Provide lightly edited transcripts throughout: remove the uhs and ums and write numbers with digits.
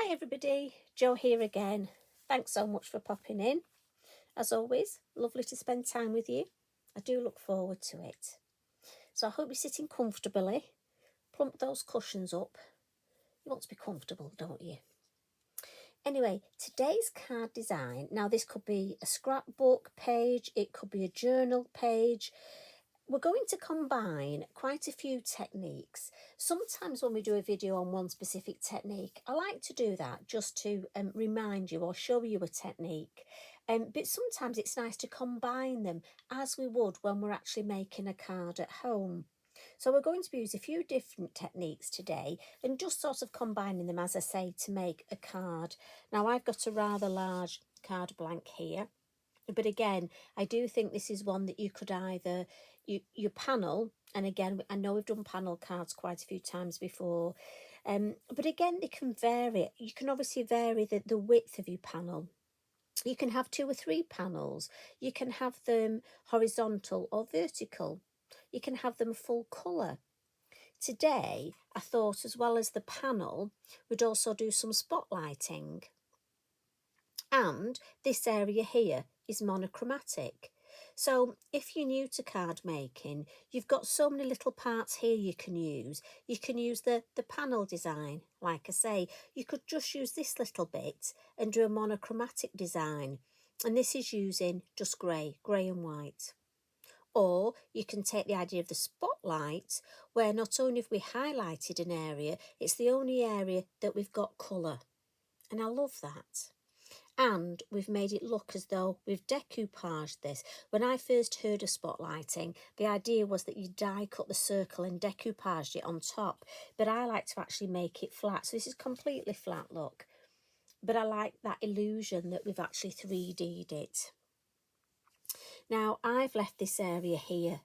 Hi everybody, Jo here again. Thanks so much for popping in. As always, lovely to spend time with you. I do look forward to it. So I hope you're sitting comfortably. Plump those cushions up. You want to be comfortable, don't you? Anyway, today's card design, now this could be a scrapbook page, it could be a journal page. We're going to combine quite a few techniques. Sometimes when we do a video on one specific technique, I like to do that just to remind you or show you a technique. But sometimes it's nice to combine them as we would when we're actually making a card at home. So we're going to use a few different techniques today and just sort of combining them, as I say, to make a card. Now I've got a rather large card blank here. But again, I do think this is one that you could either, you panel, and again, I know we've done panel cards quite a few times before, but again, they can vary. You can obviously vary the width of your panel. You can have 2 or 3 panels. You can have them horizontal or vertical. You can have them full colour. Today, I thought as well as the panel, we'd also do some spotlighting. And this area here is monochromatic. So if you're new to card making, you've got so many little parts here you can use. You can use the panel design, like I say. You could just use this little bit and do a monochromatic design. And this is using just grey and white. Or you can take the idea of the spotlight, where not only have we highlighted an area, it's the only area that we've got colour. And I love that. And we've made it look as though we've decoupaged this. When I first heard of spotlighting, the idea was that you die cut the circle and decoupaged it on top. But I like to actually make it flat. So this is completely flat, look. But I like that illusion that we've actually 3D'd it. Now, I've left this area here.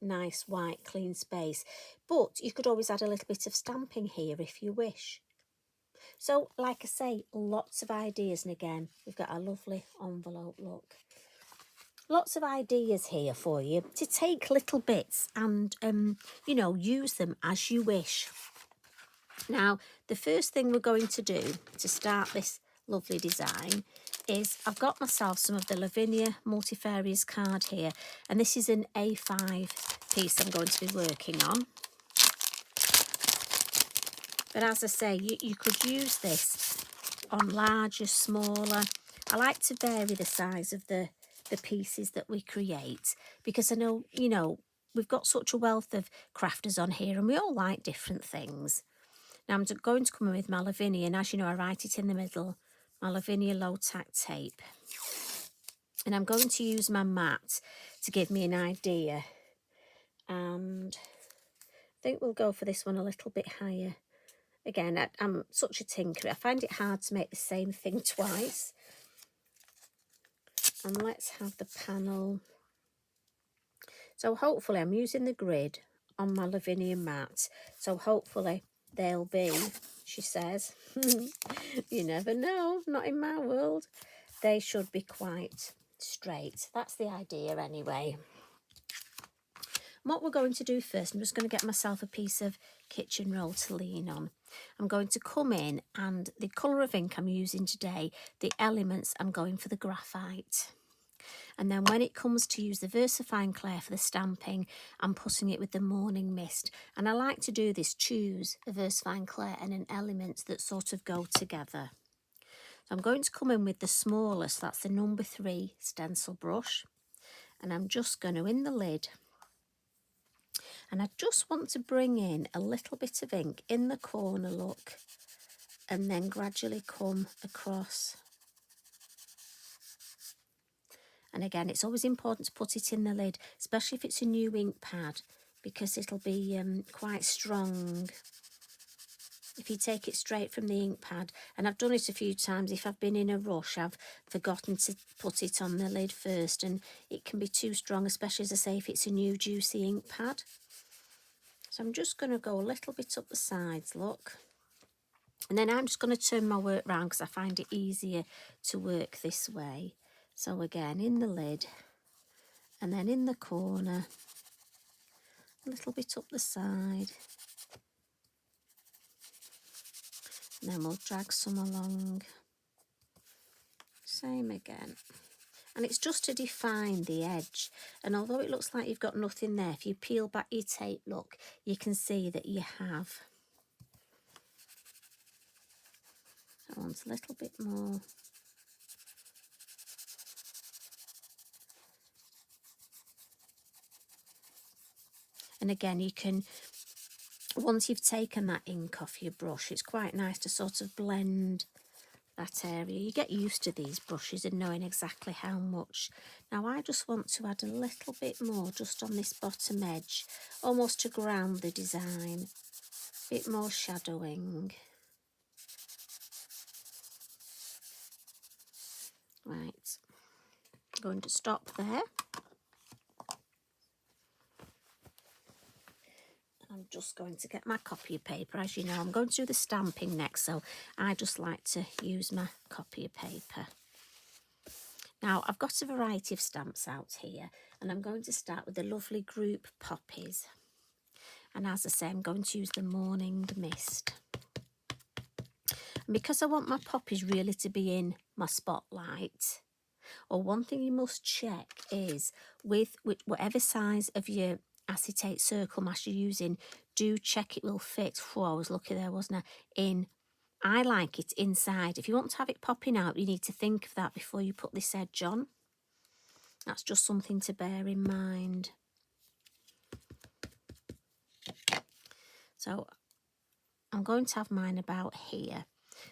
Nice, white, clean space. But you could always add a little bit of stamping here if you wish. So, like I say, lots of ideas, and again, we've got a lovely envelope, look. Lots of ideas here for you to take little bits and, use them as you wish. Now, the first thing we're going to do to start this lovely design is I've got myself some of the Lavinia multifarious card here, and this is an A5 piece I'm going to be working on. But as I say, you could use this on larger, smaller. I like to vary the size of the pieces that we create, because I know, we've got such a wealth of crafters on here and we all like different things. Now I'm going to come in with my Lavinia, and as you know, I write it in the middle, my Lavinia low tack tape. And I'm going to use my mat to give me an idea. And I think we'll go for this one a little bit higher. Again, I'm such a tinkerer. I find it hard to make the same thing twice. And let's have the panel. So hopefully I'm using the grid on my Lavinia mat. So hopefully they'll be, she says, you never know, not in my world. They should be quite straight. That's the idea anyway. What we're going to do first, I'm just going to get myself a piece of kitchen roll to lean on. I'm going to come in, and the colour of ink I'm using today, the elements, I'm going for the graphite. And then when it comes to use the VersaFine Clair for the stamping, I'm putting it with the Morning Mist. And I like to do this, choose a VersaFine Clair and an element that sort of go together. So I'm going to come in with the smallest, that's the number 3 stencil brush. And I'm just going to, in the lid, and I just want to bring in a little bit of ink in the corner, look, and then gradually come across. And again, it's always important to put it in the lid, especially if it's a new ink pad, because it'll be quite strong if you take it straight from the ink pad. And I've done it a few times. If I've been in a rush, I've forgotten to put it on the lid first, and it can be too strong, especially, as I say, if it's a new juicy ink pad. So I'm just going to go a little bit up the sides, look. And then I'm just going to turn my work round because I find it easier to work this way. So again, in the lid, and then in the corner, a little bit up the side. And then we'll drag some along. Same again. And it's just to define the edge. And although it looks like you've got nothing there, if you peel back your tape, look, you can see that you have. I want a little bit more. And again, you can, once you've taken that ink off your brush, it's quite nice to sort of blend that area. You get used to these brushes and knowing exactly how much. Now I just want to add a little bit more just on this bottom edge, almost to ground the design. A bit more shadowing. Right, I'm going to stop there. I'm just going to get my copy paper. As you know, I'm going to do the stamping next, so I just like to use my copy paper. Now, I've got a variety of stamps out here, and I'm going to start with the lovely group Poppies. And as I say, I'm going to use the Morning Mist. And because I want my poppies really to be in my spotlight, or one thing you must check is with whatever size of your acetate circle mask you're using, do check it will fit. Oh, I was lucky there, wasn't I? I like it inside. If you want to have it popping out, you need to think of that before you put this edge on. That's just something to bear in mind. So I'm going to have mine about here.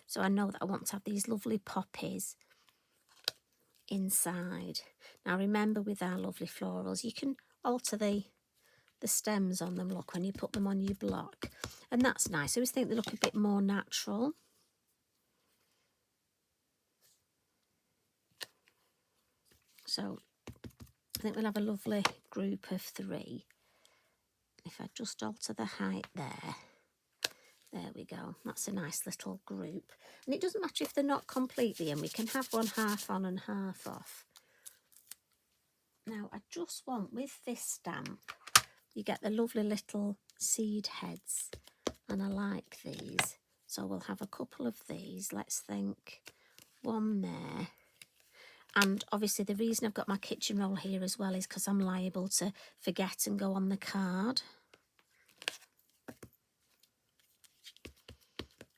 So I know that I want to have these lovely poppies inside. Now remember, with our lovely florals, you can alter the stems on them, look, when you put them on your block. And that's nice. I always think they look a bit more natural. So I think we'll have a lovely group of 3. If I just alter the height there we go. That's a nice little group. And it doesn't matter if they're not completely in. We can have one half on and half off. Now I just want, with this stamp, you get the lovely little seed heads, and I like these. So we'll have a couple of these. Let's think, one there. And obviously the reason I've got my kitchen roll here as well is because I'm liable to forget and go on the card.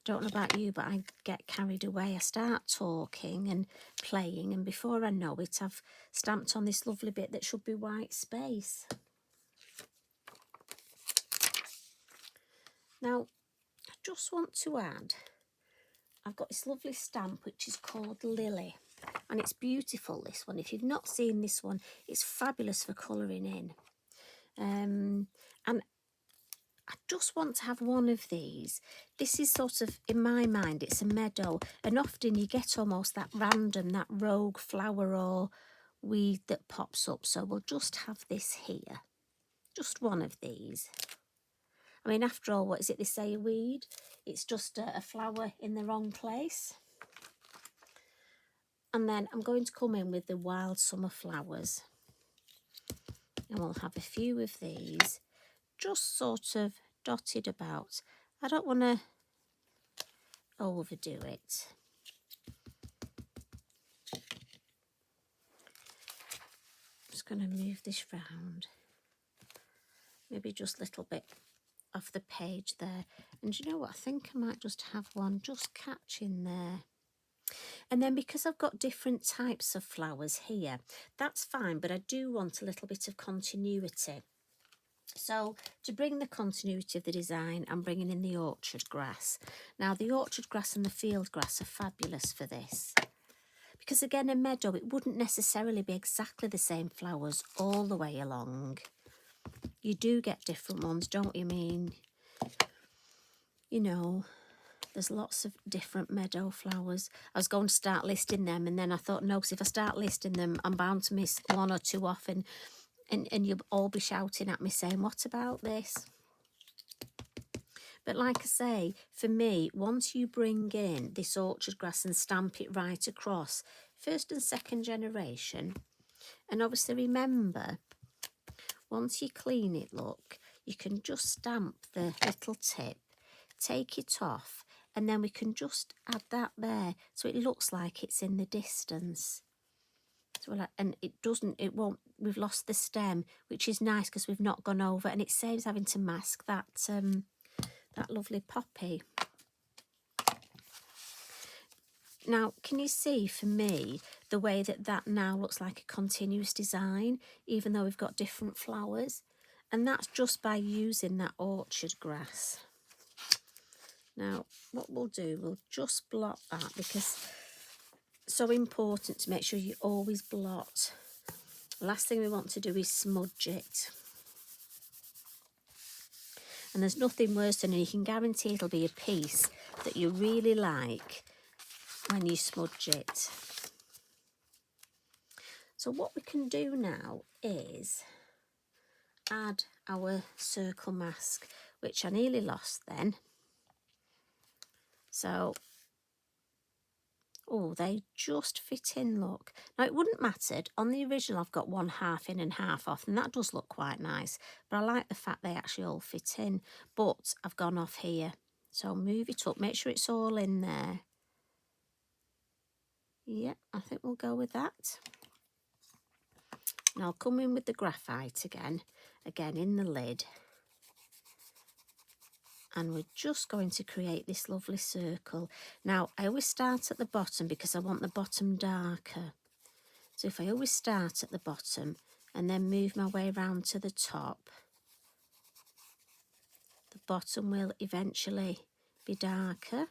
Don't know about you, but I get carried away. I start talking and playing, and before I know it, I've stamped on this lovely bit that should be white space. Now, I just want to add, I've got this lovely stamp which is called Lily, and it's beautiful, this one. If you've not seen this one, it's fabulous for colouring in. And I just want to have one of these. This is sort of, in my mind, it's a meadow, and often you get almost that random, that rogue flower or weed that pops up. So we'll just have this here, just one of these. I mean, after all, what is it they say, a weed? It's just a flower in the wrong place. And then I'm going to come in with the wild summer flowers, and we'll have a few of these just sort of dotted about. I don't want to overdo it. I'm just going to move this round, maybe just a little bit off the page there. And you know what, I think I might just have one just catch in there. And then because I've got different types of flowers here, that's fine, but I do want a little bit of continuity. So to bring the continuity of the design, I'm bringing in the orchard grass. Now the orchard grass and the field grass are fabulous for this, because again, a meadow, it wouldn't necessarily be exactly the same flowers all the way along. You do get different ones, don't you? I mean, you know, there's lots of different meadow flowers. I was going to start listing them, and then I thought, no, because if I start listing them, I'm bound to miss one or two off, and you'll all be shouting at me saying, what about this? But like I say, for me, once you bring in this orchard grass and stamp it right across, first and second generation, and obviously remember, once you clean it, look, you can just stamp the little tip, take it off, and then we can just add that there so it looks like it's in the distance. So and it won't, we've lost the stem, which is nice because we've not gone over, and it saves having to mask that that lovely poppy. Now, can you see for me the way that now looks like a continuous design, even though we've got different flowers? And that's just by using that orchard grass. Now, what we'll do, we'll just blot that, because it's so important to make sure you always blot. The last thing we want to do is smudge it. And there's nothing worse than, and you can guarantee it'll be a piece that you really like when you smudge it. So what we can do now is add our circle mask, which I nearly lost then. So, oh, they just fit in, look. Now, it wouldn't matter. On the original, I've got one half in and half off, and that does look quite nice. But I like the fact they actually all fit in. But I've gone off here. So move it up. Make sure it's all in there. Yeah, I think we'll go with that. Now I'll come in with the graphite again in the lid. And we're just going to create this lovely circle. Now, I always start at the bottom because I want the bottom darker. So if I always start at the bottom and then move my way around to the top, the bottom will eventually be darker,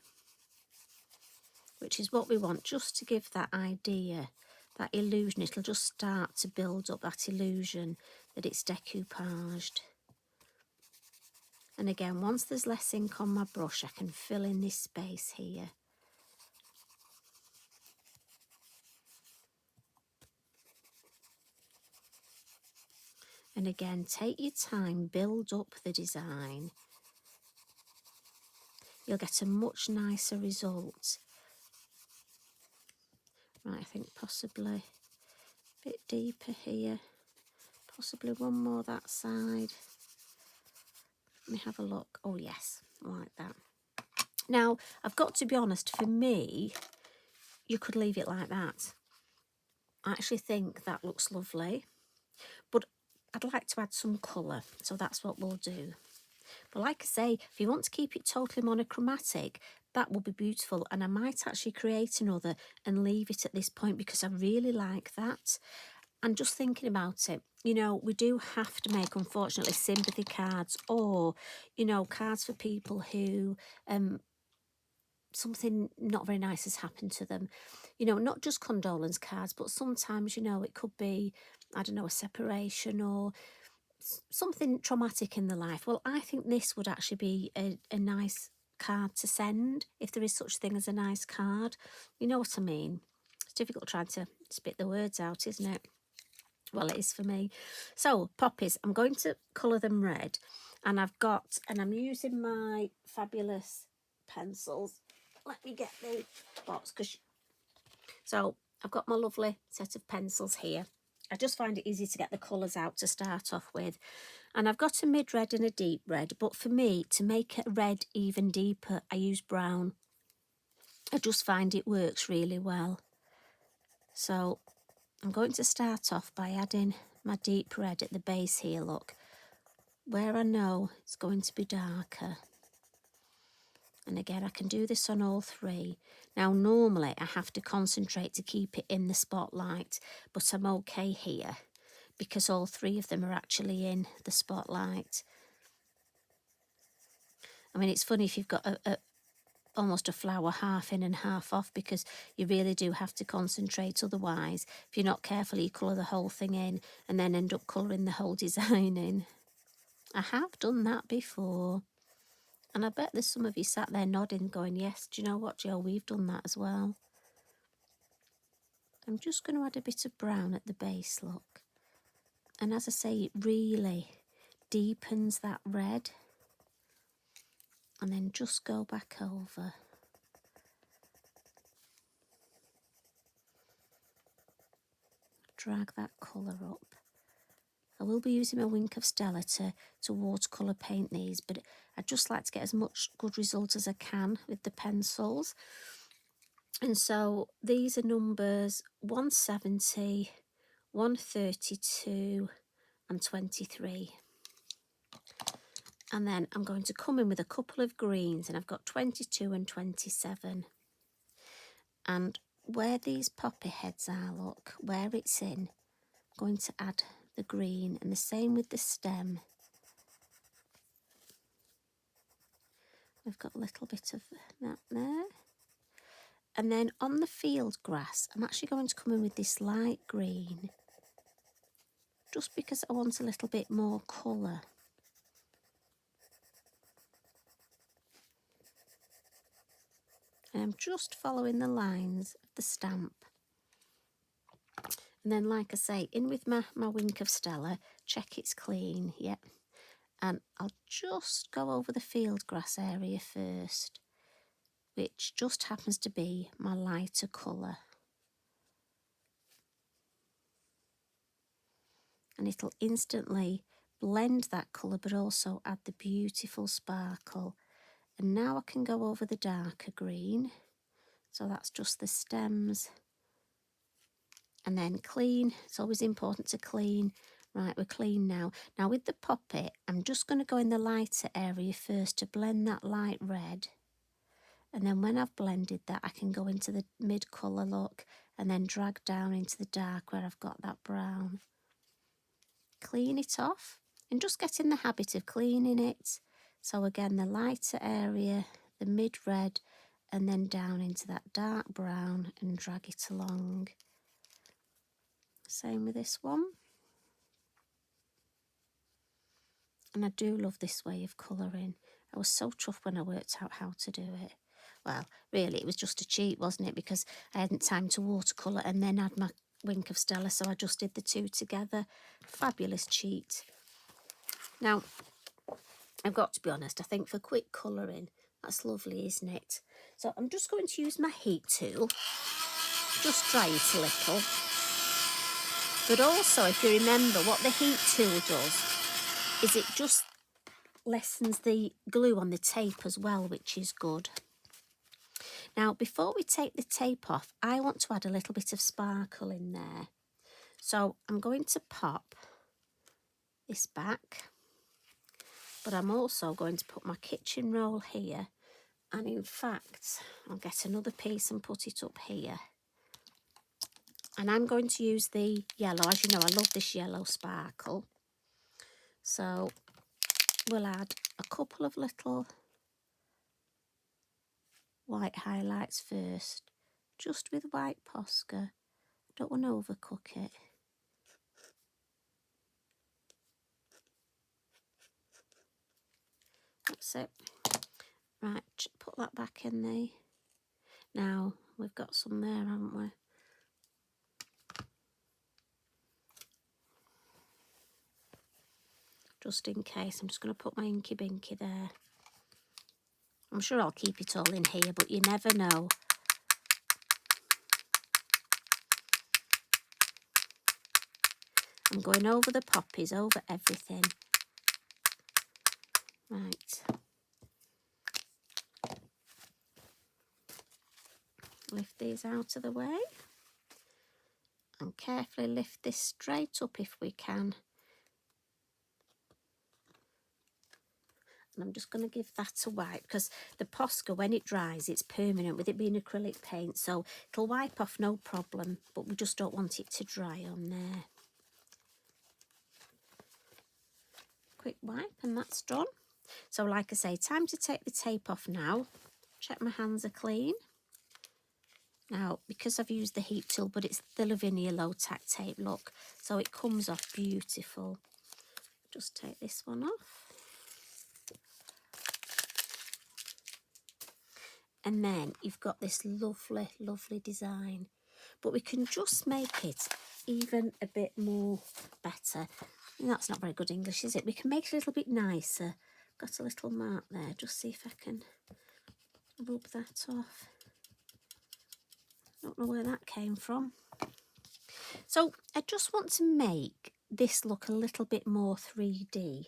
which is what we want, just to give that idea, that illusion. It'll just start to build up that illusion that it's decoupaged. And again, once there's less ink on my brush, I can fill in this space here. And again, take your time, build up the design. You'll get a much nicer result. Right, I think possibly a bit deeper here. Possibly one more that side. Let me have a look. Oh yes, like that. Now, I've got to be honest, for me, you could leave it like that. I actually think that looks lovely. But I'd like to add some colour, so that's what we'll do. But like I say, if you want to keep it totally monochromatic, that will be beautiful. And I might actually create another and leave it at this point because I really like that. And just thinking about it, you know, we do have to make, unfortunately, sympathy cards, or, you know, cards for people who something not very nice has happened to them. You know, not just condolence cards, but sometimes, you know, it could be, I don't know, a separation or something traumatic in the life. Well, I think this would actually be a nice card to send, if there is such thing as a nice card. You know what I mean? It's difficult trying to spit the words out, isn't it? Well, it is for me. So, poppies, I'm going to colour them red. And I'm using my fabulous pencils. Let me get the box. So, I've got my lovely set of pencils here. I just find it easy to get the colours out to start off with. And I've got a mid-red and a deep red. But for me, to make a red even deeper, I use brown. I just find it works really well. So I'm going to start off by adding my deep red at the base here, look, where I know it's going to be darker. And again, I can do this on all three. Now, normally I have to concentrate to keep it in the spotlight, but I'm okay here because all three of them are actually in the spotlight. I mean, it's funny if you've got almost a flower half in and half off, because you really do have to concentrate. Otherwise, if you're not careful, you colour the whole thing in and then end up colouring the whole design in. I have done that before. And I bet there's some of you sat there nodding, going, yes, do you know what, Jo, we've done that as well. I'm just going to add a bit of brown at the base, look. And as I say, it really deepens that red. And then just go back over. Drag that colour up. I will be using my Wink of Stella to watercolour paint these, but I'd just like to get as much good result as I can with the pencils. And so these are numbers 170, 132 and 23. And then I'm going to come in with a couple of greens, and I've got 22 and 27. And where these poppy heads are, look, where it's in, I'm going to add the green, and the same with the stem. We've got a little bit of that there. And then on the field grass, I'm actually going to come in with this light green, just because I want a little bit more colour. And I'm just following the lines of the stamp. And then, like I say, in with my Wink of Stella, check it's clean, yep. And I'll just go over the field grass area first, which just happens to be my lighter colour. And it'll instantly blend that colour, but also add the beautiful sparkle. And now I can go over the darker green. So that's just the stems. And then clean. It's always important to clean. Right, we're clean now. Now with the poppy, I'm just going to go in the lighter area first to blend that light red. And then when I've blended that, I can go into the mid colour look and then drag down into the dark where I've got that brown. Clean it off and just get in the habit of cleaning it. So again, the lighter area, the mid red, and then down into that dark brown and drag it along. Same with this one. And I do love this way of colouring. I was so chuffed when I worked out how to do it. Well, really, it was just a cheat, wasn't it? Because I hadn't time to watercolour and then add my Wink of Stella, so I just did the two together. Fabulous cheat. Now, I've got to be honest, I think for quick colouring, that's lovely, isn't it? So I'm just going to use my heat tool, just dry it a little. But also, if you remember, what the heat tool does is it just lessens the glue on the tape as well, which is good. Now, before we take the tape off, I want to add a little bit of sparkle in there. So I'm going to pop this back, but I'm also going to put my kitchen roll here. And in fact, I'll get another piece and put it up here. And I'm going to use the yellow. As you know, I love this yellow sparkle. So we'll add a couple of little white highlights first, just with white Posca. Don't want to overcook it. That's it. Right, put that back in there. Now, we've got some there, haven't we? Just in case, I'm just going to put my inky binky there. I'm sure I'll keep it all in here, but you never know. I'm going over the poppies, over everything. Right. Lift these out of the way. And carefully lift this straight up if we can. And I'm just going to give that a wipe, because the Posca, when it dries, it's permanent with it being acrylic paint, so it'll wipe off no problem, but we just don't want it to dry on there. Quick wipe and that's done. So like I say, time to take the tape off now. Check my hands are clean. Now, because I've used the heat tool, but it's the Lavinia low tack tape, look, so it comes off beautiful. Just take this one off. And then you've got this lovely, lovely design. But we can just make it even a bit more better. And that's not very good English, is it? We can make it a little bit nicer. Got a little mark there. Just see if I can rub that off. Don't know where that came from. So I just want to make this look a little bit more 3D.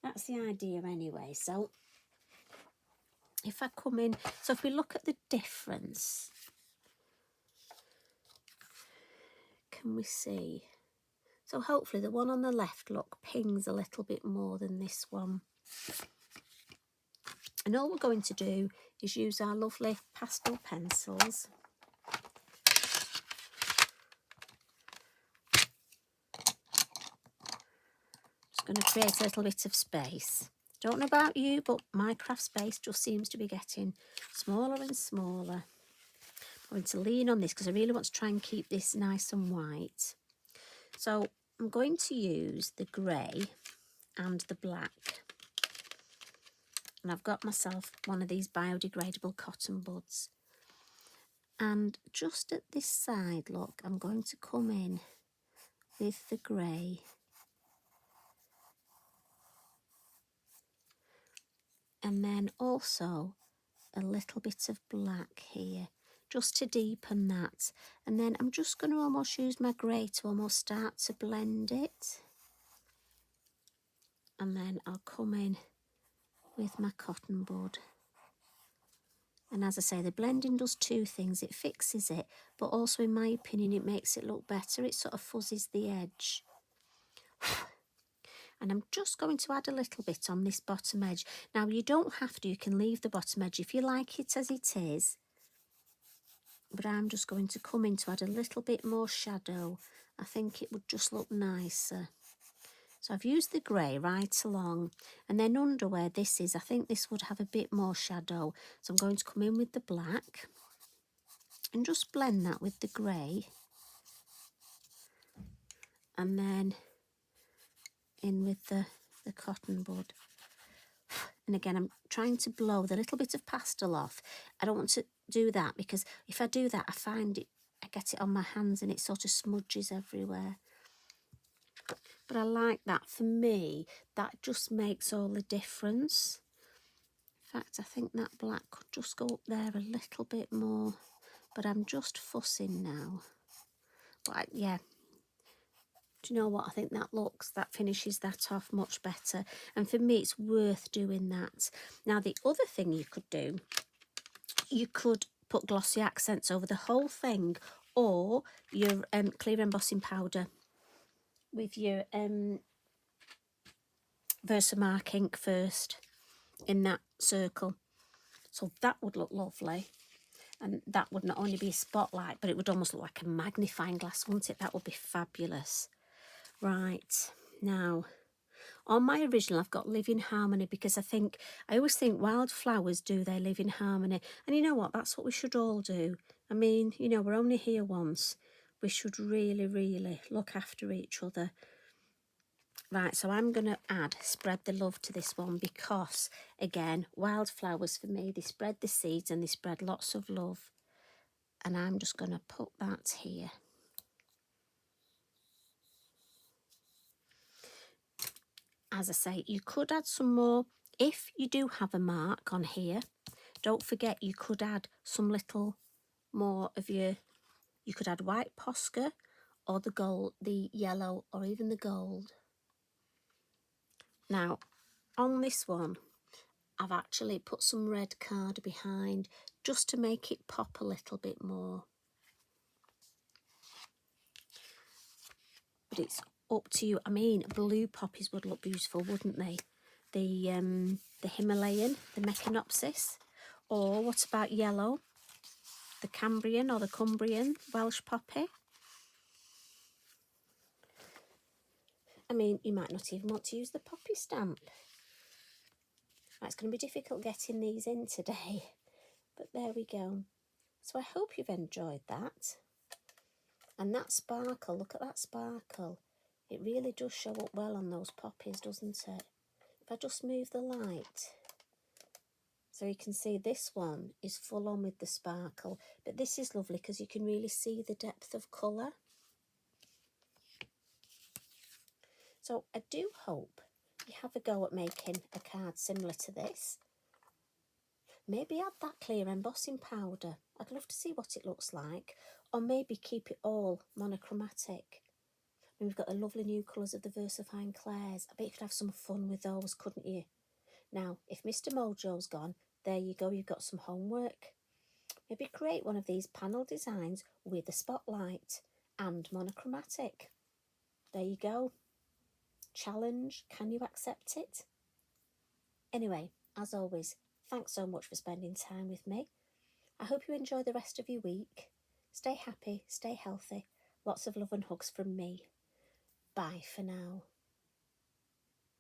That's the idea anyway. So if I come in, so if we look at the difference, can we see? So hopefully the one on the left, look, pings a little bit more than this one. And all we're going to do is use our lovely pastel pencils. Just going to create a little bit of space. Don't know about you, but my craft space just seems to be getting smaller and smaller. I'm going to lean on this because I really want to try and keep this nice and white. So I'm going to use the grey and the black. And I've got myself one of these biodegradable cotton buds. And just at this side, look, I'm going to come in with the grey. And then also a little bit of black here, just to deepen that. And then I'm just going to almost use my grey to almost start to blend it. And then I'll come in with my cotton bud. And as I say, the blending does two things. It fixes it, but also in my opinion, it makes it look better. It sort of fuzzes the edge. And I'm just going to add a little bit on this bottom edge. Now, you don't have to. You can leave the bottom edge if you like it as it is. But I'm just going to come in to add a little bit more shadow. I think it would just look nicer. So I've used the grey right along, and then under where this is, I think this would have a bit more shadow. So I'm going to come in with the black and just blend that with the grey. And then in with the cotton bud. And again, I'm trying to blow the little bit of pastel off. I don't want to do that because if I do that, I find it, I get it on my hands and it sort of smudges everywhere. But I like that. For me, that just makes all the difference. In fact, I think that black could just go up there a little bit more. But I'm just fussing now. But yeah, do you know what? I think that finishes that off much better. And for me, it's worth doing that. Now, the other thing you could do, you could put glossy accents over the whole thing, or your clear embossing powder with your Versamark ink first in that circle. So that would look lovely. And that would not only be a spotlight, but it would almost look like a magnifying glass, wouldn't it? That would be fabulous. Right, now, on my original, I've got Live in Harmony because I always think wildflowers, do they live in harmony? And you know what? That's what we should all do. I mean, you know, we're only here once. We should really, really look after each other. Right, so I'm going to add Spread the Love to this one because, again, wildflowers for me, they spread the seeds and they spread lots of love. And I'm just going to put that here. As I say, you could add some more. If you do have a mark on here, don't forget you could add some little more of you could add white Posca or the gold, the yellow, or even the gold. Now, on this one, I've actually put some red card behind just to make it pop a little bit more. But it's up to you. I mean, blue poppies would look beautiful, wouldn't they? The Himalayan, the Mechanopsis. Or what about yellow? The Cambrian or the Cumbrian Welsh poppy. I mean, you might not even want to use the poppy stamp. Right, it's going to be difficult getting these in today, but there we go. So I hope you've enjoyed that. And that sparkle, look at that sparkle. It really does show up well on those poppies, doesn't it? If I just move the light, so you can see this one is full on with the sparkle, but this is lovely because you can really see the depth of colour. So I do hope you have a go at making a card similar to this. Maybe add that clear embossing powder. I'd love to see what it looks like. Or maybe keep it all monochromatic. And we've got the lovely new colours of the VersaFine Clairs. I bet you could have some fun with those, couldn't you? Now, if Mr. Mojo's gone, there you go, you've got some homework. Maybe create one of these panel designs with a spotlight and monochromatic. There you go. Challenge, can you accept it? Anyway, as always, thanks so much for spending time with me. I hope you enjoy the rest of your week. Stay happy, stay healthy. Lots of love and hugs from me. Bye for now.